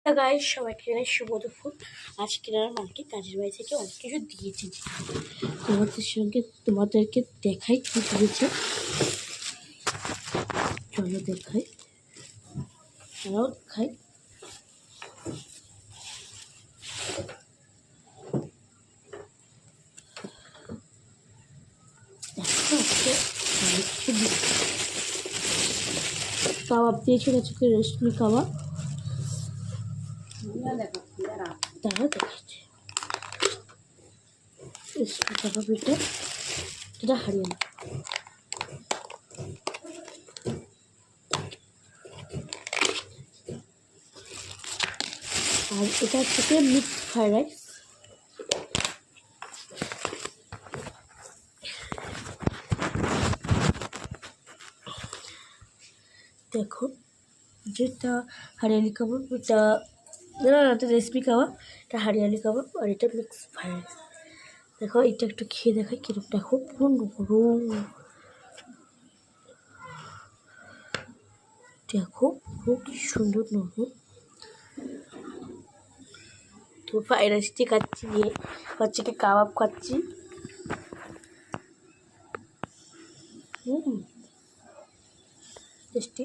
Guys সবাইকে জানাই শুভ দুপুর। আজকে আমার মাকে কাজের বাড়ি থেকে অনেক কিছু দিয়েছে। তোমাদেরকে দেখাই কি দিয়েছে, চলো দেখাই। চলো খাই। কাবাব দিয়েছে, আজকে রেশমি কাবাব। তারা দেখাচ্ছে রেশমি কাবাব, এটা হারিয়ানা। আর এটা থেকে মিক্সড ফ্রাইড রাইস। দেখো, যেটা হরিয়ালি কাবাব, এটা না এটা রেসিপি কাবাব, এটা হরিয়ালি কাবাব, আর এটা মিক্স ফ্রাইড রাইস। দেখো এটা একটু খেয়ে দেখাই কিরকম। দেখো পুরো নরম, দেখো পুরো কি সুন্দর নরম। তো ফ্রাইড রাইসটি খাচ্ছি, নিয়ে হচ্ছে কাবাব খাচ্ছি। টেস্টি।